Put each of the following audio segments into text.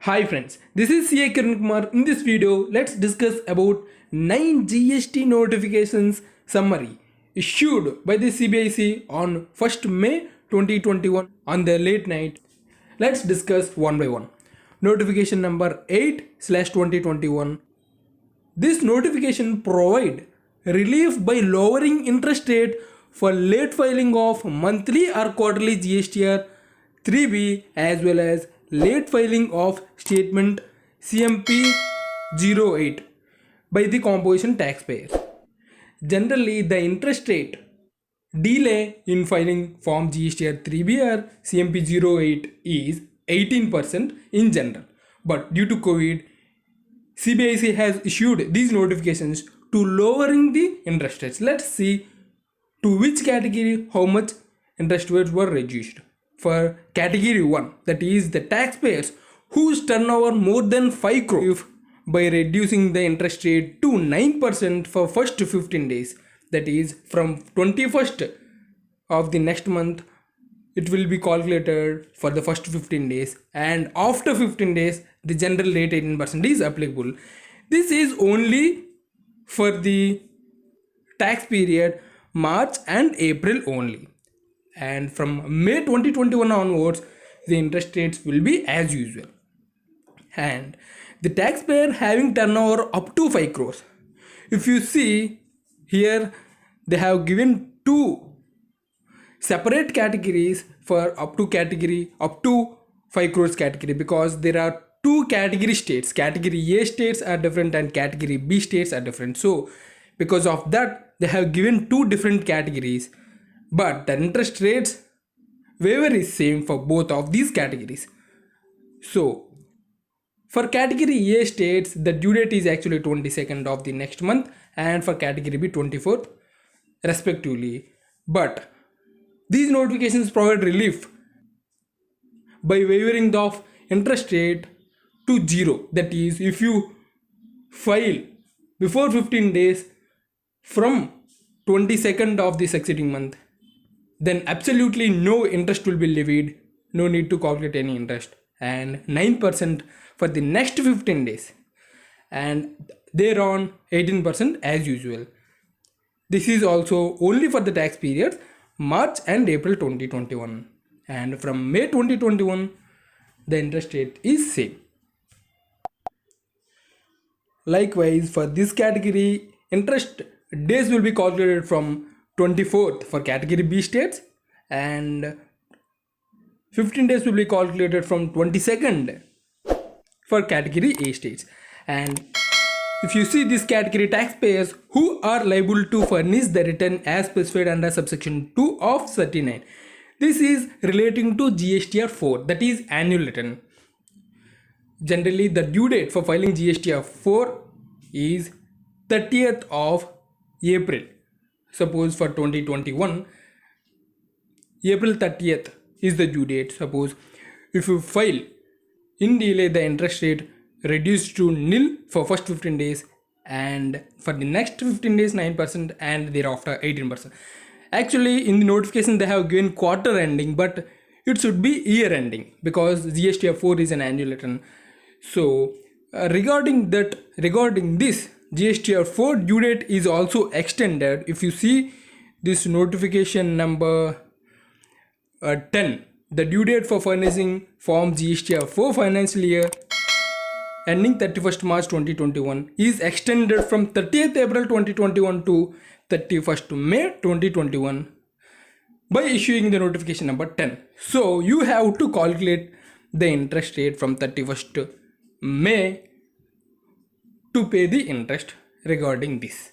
Hi friends, this is CA Kiran Kumar. In this video, let's discuss about 9 GST notifications summary issued by the CBIC on 1st May 2021 on the late night. Let's discuss one by one. Notification number 8/2021. This notification provide relief by lowering interest rate for late filing of monthly or quarterly GSTR 3B as well as late filing of statement CMP 08 by the composition taxpayers. Generally, the interest rate delay in filing form GSTR 3B or CMP 08 is 18% in general. But due to COVID, CBIC has issued these notifications to lowering the interest rates. Let's see to which category how much interest rates were reduced. For category 1, that is the taxpayers whose turnover more than 5 crore, by reducing the interest rate to 9% for first 15 days, that is from 21st of the next month it will be calculated for the first 15 days, and after 15 days the general rate 18% is applicable. This is only for the tax period March and April only, and from May 2021 onwards the interest rates will be as usual. And the taxpayer having turnover up to 5 crores, if you see here, they have given two separate categories for up to 5 crores category, because there are two category states. Category A states are different and category B states are different. So because of that, they have given two different categories, but the interest rates waiver is same for both of these categories. So for category A states, the due date is actually 22nd of the next month, and for category B 24th respectively. But these notifications provide relief by waiving the interest rate to 0. That is, if you file before 15 days from 22nd of the succeeding month, then absolutely no interest will be levied, no need to calculate any interest, and 9% for the next 15 days, and thereon 18% as usual. This is also only for the tax period March and April 2021, and from May 2021 the interest rate is same. Likewise, for this category, interest days will be calculated from 24th for category B states, and 15 days will be calculated from 22nd for category A states. And if you see this category, taxpayers who are liable to furnish the return as specified under subsection 2 of 39. This is relating to GSTR 4, that is annual return. Generally, the due date for filing GSTR 4 is 30th of April. Suppose for 2021, April 30th is the due date. Suppose if you file in delay, the interest rate reduced to nil for first 15 days, and for the next 15 days 9%, and thereafter 18%. Actually, in the notification they have given quarter ending, but it should be year ending because GSTR 4 is an annual return. So regarding this GSTR 4 due date is also extended. If you see this notification number 10, the due date for furnishing form GSTR 4 financial year ending 31st March 2021 is extended from 30th April 2021 to 31st May 2021 by issuing the notification number 10. So you have to calculate the interest rate from 31st May to pay the interest regarding this.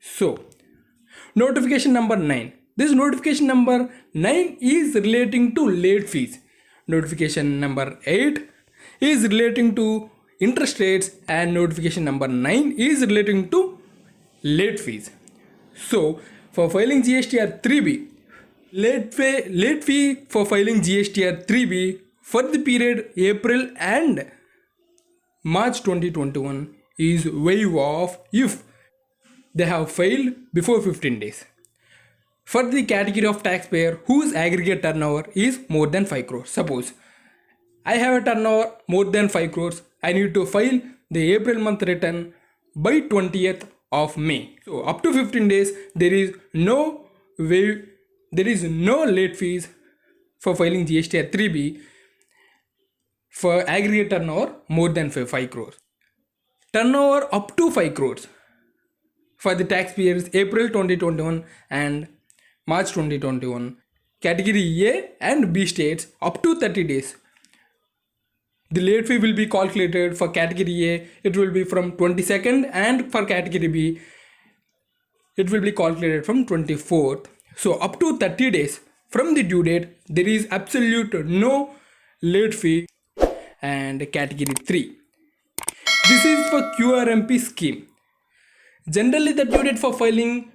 So notification number 9. This notification number 9 is relating to late fees. Notification number 8 is relating to interest rates, and notification number 9 is relating to late fees. So for filing GSTR 3B, late fee for filing GSTR 3B for the period April and March 2021 is waived off if they have filed before 15 days. For the category of taxpayer whose aggregate turnover is more than 5 crores, suppose I have a turnover more than 5 crores. I need to file the April month return by 20th of May. So up to 15 days, there is no late fees for filing GSTR 3B for aggregate turnover more than 5 crores. Turnover up to 5 crores for the tax years April 2021 and March 2021. Category A and B states up to 30 days. The late fee will be calculated for category A. It will be from 22nd, and for category B, it will be calculated from 24th. So up to 30 days from the due date, there is absolute no late fee. And category 3. This is for QRMP scheme. Generally, the due date for filing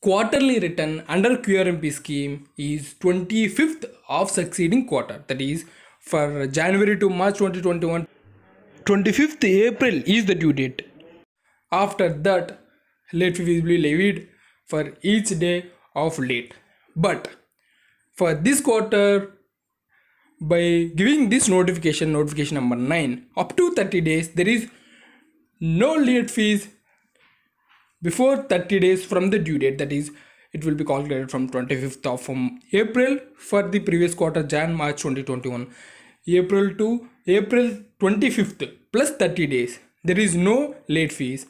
quarterly return under QRMP scheme is 25th of succeeding quarter. That is, for January to March 2021, 25th April is the due date. After that, late fee will be levied for each day of late. But for this quarter, by giving this notification number 9, up to 30 days, there is no late fees before 30 days from the due date. That is, it will be calculated from 25th of April for the previous quarter, Jan March 2021, April to April 25th plus 30 days. There is no late fees.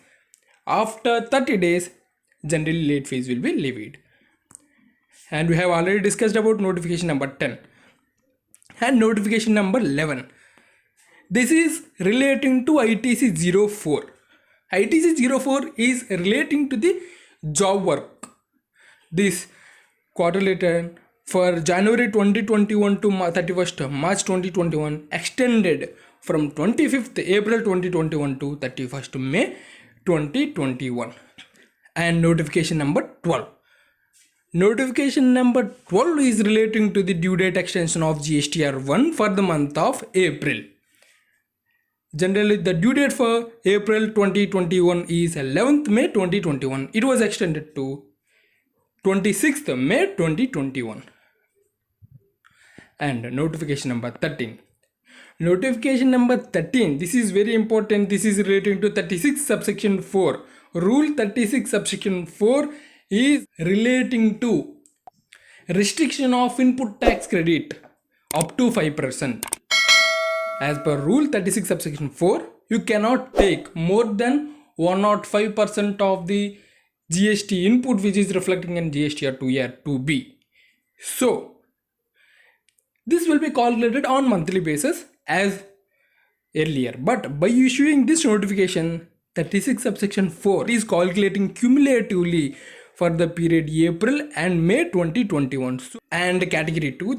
After 30 days, generally late fees will be levied. And we have already discussed about notification number 10 and notification number 11. This is relating to ITC 04. ITC 04 is relating to the job work. This quarterly return for January 2021 to 31st March 2021 extended from 25th April 2021 to 31st May 2021. And notification number 12. Notification number 12 is relating to the due date extension of GSTR 1 for the month of April. Generally, the due date for April 2021 is 11th May 2021. It was extended to 26th May 2021. And notification number 13. Notification number 13, this is very important. This is relating to 36 subsection 4. Rule 36 subsection 4 is relating to restriction of input tax credit up to 5%. As per rule 36 subsection 4, you cannot take more than 105% of the GST input which is reflecting in GSTR 2A or 2B. So, this will be calculated on monthly basis as earlier. But by issuing this notification, 36 subsection 4 is calculating cumulatively for the period April and May 2021. And category 2,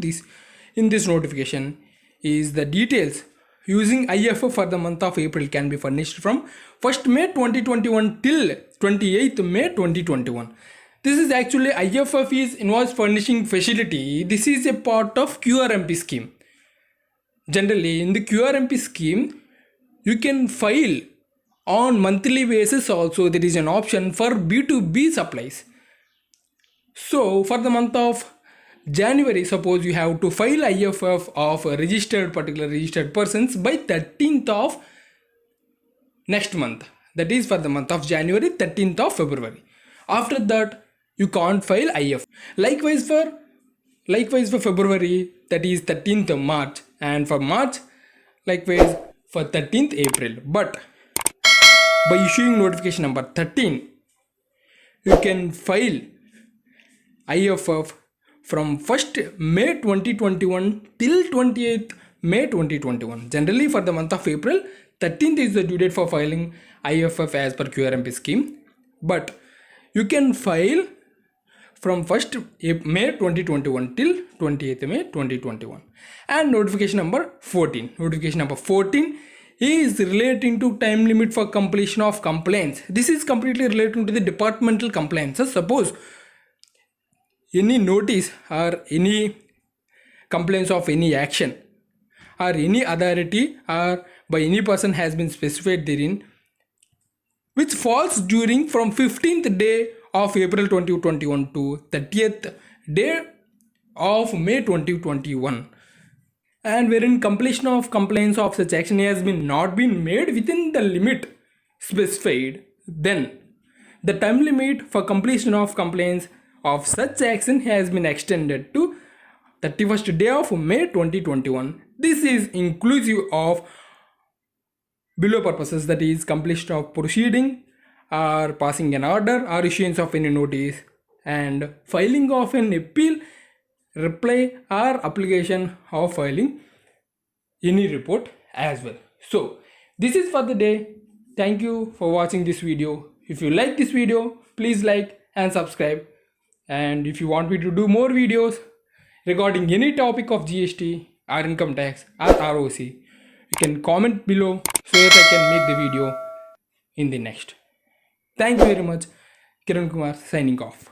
in this notification is the details using IFF for the month of April can be furnished from 1st May 2021 till 28th May 2021. This is actually IFF is invoice furnishing facility. This is a part of QRMP scheme. Generally, in the QRMP scheme, you can file on monthly basis also. There is an option for B2B supplies. So for the month of January, suppose you have to file IFF of particular registered persons by 13th of next month. That is for the month of January, 13th of February. After that, you can't file IFF. Likewise for February, that is 13th of March, and for March, likewise for 13th April. But by issuing notification number 13, you can file IFF from 1st May 2021 till 28th May 2021. Generally for the month of April, 13th is the due date for filing IFF as per QRMP scheme. But you can file from 1st May 2021 till 28th May 2021. And notification number 14. Notification number 14 is relating to time limit for completion of complaints. This is completely relating to the departmental compliances. Suppose any notice or any complaints of any action or any authority or by any person has been specified therein, which falls during from 15th day of April 2021 to 30th day of May 2021. and wherein completion of complaints of such action has been not been made within the limit specified, then the time limit for completion of complaints of such action has been extended to 31st day of May 2021. This is inclusive of below purposes, that is completion of proceeding or passing an order or issuance of any notice and filing of an appeal, reply or application of filing any report as well. So this is for the day. Thank you for watching this video. If you like this video, please like and subscribe, and if you want me to do more videos regarding any topic of GST or income tax or ROC, you can comment below so that I can make the video in the next. Thank you very much. Kiran Kumar signing off.